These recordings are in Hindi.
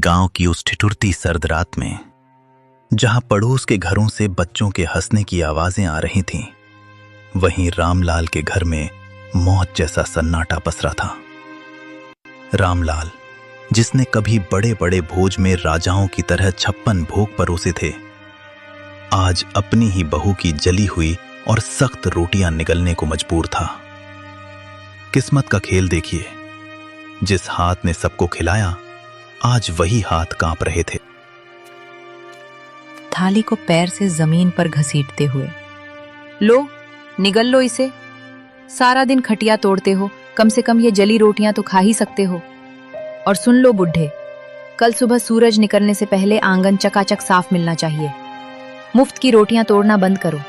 गांव की उस ठिठुरती सर्द रात में, जहां पड़ोस के घरों से बच्चों के हंसने की आवाजें आ रही थीं, वहीं रामलाल के घर में मौत जैसा सन्नाटा पसरा था। रामलाल, जिसने कभी बड़े बड़े भोज में राजाओं की तरह 56 भोग परोसे थे, आज अपनी ही बहू की जली हुई और सख्त रोटियां निगलने को मजबूर था। किस्मत का खेल देखिए, जिस हाथ ने सबको खिलाया, आज वही हाथ कांप रहे थे। थाली को पैर से जमीन पर घसीटते हुए, लो निगल लो इसे। सारा दिन खटिया तोड़ते हो, कम से कम ये जली रोटियां तो खा ही सकते हो। और सुन लो बुढ़े, कल सुबह सूरज निकलने से पहले आंगन चकाचक साफ मिलना चाहिए। मुफ्त की रोटियां तोड़ना बंद करो।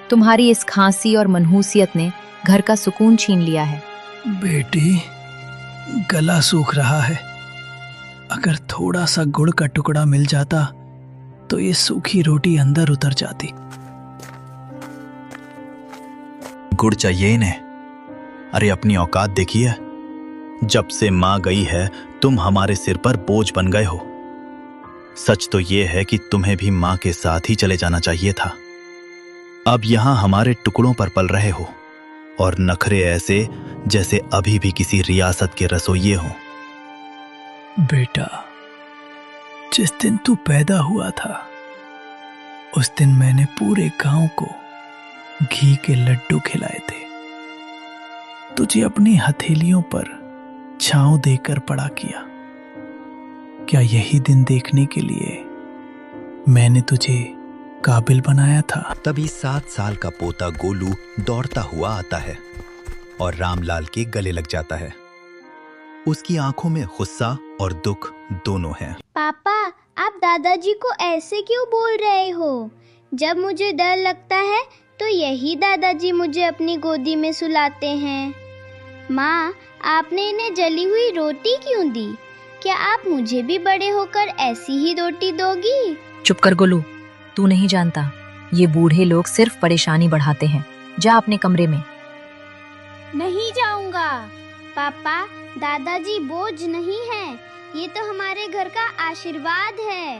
तुम्हारी इस खांसी और मनहूसियत ने घर का सुकून छीन लिया है। बेटी, गला सूख रहा है। अगर थोड़ा सा गुड़ का टुकड़ा मिल जाता तो ये सूखी रोटी अंदर उतर जाती। गुड़ चाहिए इन्हें? अरे अपनी औकात देखिए। जब से मां गई है, तुम हमारे सिर पर बोझ बन गए हो। सच तो यह है कि तुम्हें भी मां के साथ ही चले जाना चाहिए था। अब यहां हमारे टुकड़ों पर पल रहे हो, और नखरे ऐसे जैसे अभी भी किसी रियासत के रसोइये हो। बेटा, जिस दिन तू पैदा हुआ था, उस दिन मैंने पूरे गांव को घी के लड्डू खिलाए थे। तुझे अपनी हथेलियों पर छांव देकर बड़ा किया। क्या यही दिन देखने के लिए मैंने तुझे काबिल बनाया था? तभी 7 साल का पोता गोलू दौड़ता हुआ आता है और रामलाल के गले लग जाता है। उसकी आंखों में गुस्सा और दुख दोनों हैं। पापा, आप दादाजी को ऐसे क्यों बोल रहे हो? जब मुझे डर लगता है तो यही दादाजी मुझे अपनी गोदी में सुलाते हैं। माँ, आपने इन्हें जली हुई रोटी क्यों दी? क्या आप मुझे भी बड़े होकर ऐसी ही रोटी दोगी? चुप कर गोलू, तू नहीं जानता, ये बूढ़े लोग सिर्फ परेशानी बढ़ाते हैं। जा अपने कमरे में। नहीं जाऊंगा। पापा, दादाजी बोझ नहीं है, ये तो हमारे घर का आशीर्वाद है।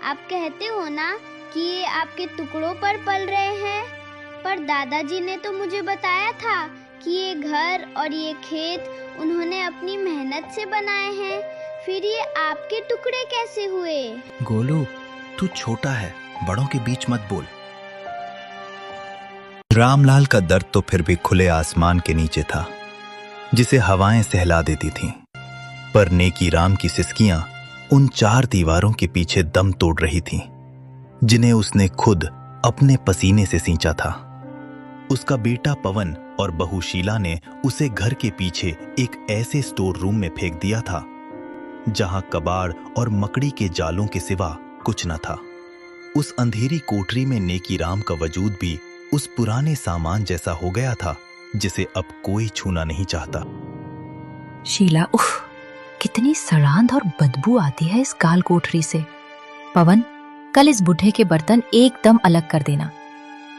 आप कहते हो ना कि ये आपके टुकड़ों पर पल रहे हैं, पर दादाजी ने तो मुझे बताया था कि ये घर और ये खेत उन्होंने अपनी मेहनत से बनाए हैं। फिर ये आपके टुकड़े कैसे हुए? गोलू, तू छोटा है, बड़ों के बीच मत बोल। रामलाल का दर्द तो फिर भी खुले आसमान के नीचे था, जिसे हवाएं सहला देती थीं। पर नेकी राम की सिसकियां उन 4 दीवारों के पीछे दम तोड़ रही थीं, जिन्हें उसने खुद अपने पसीने से सींचा था। उसका बेटा पवन और बहू शीला ने उसे घर के पीछे एक ऐसे स्टोर रूम में फेंक दिया था, जहां कबाड़ और मकड़ी के जालों के सिवा कुछ न था। उस अंधेरी कोठरी में नेकी राम का वजूद भी उस पुराने सामान जैसा हो गया था, जिसे अब कोई छूना नहीं चाहता। शीला, उफ, कितनी सड़ांध और बदबू आती है इस काल कोठरी से। पवन, कल इस बुढ़े के बर्तन एकदम अलग कर देना।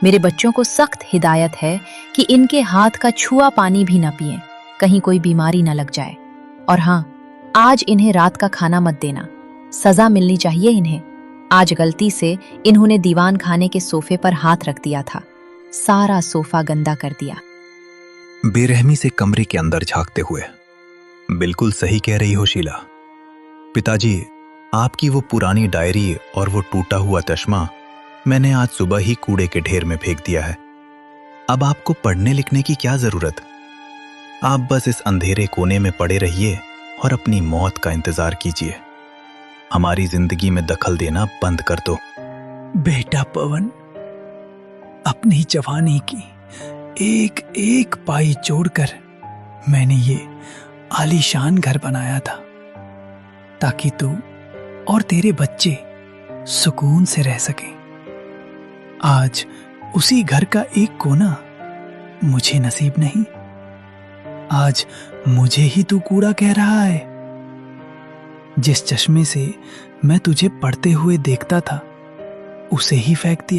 मेरे बच्चों को सख्त हिदायत है कि इनके हाथ का छुआ पानी भी न पिएं, कहीं कोई बीमारी न लग जाए। और हाँ, आज इन्हें रात का खाना मत देना, सजा मिलनी चाहिए इन्हें। आज गलती से इन्होंने दीवान खाने के सोफे पर हाथ रख दिया था, सारा सोफा गंदा कर दिया। बेरहमी से कमरे के अंदर झांकते हुए, बिल्कुल सही कह रही हो शीला। पिताजी, आपकी वो पुरानी डायरी और वो टूटा हुआ चश्मा मैंने आज सुबह ही कूड़े के ढेर में फेंक दिया है। अब आपको पढ़ने लिखने की क्या जरूरत? आप बस इस अंधेरे कोने में पड़े रहिए और अपनी मौत का इंतजार कीजिए। हमारी जिंदगी में दखल देना बंद कर दो। बेटा पवन, अपनी जवानी की एक एक पाई जोड़कर मैंने ये आलीशान घर बनाया था, ताकि तू और तेरे बच्चे सुकून से रह सकें। आज उसी घर का एक कोना मुझे नसीब नहीं। आज मुझे ही तू कूड़ा कह रहा है। जिस चश्मे से मैं तुझे पढ़ते हुए देखता था, उसे ही फेंक दिया।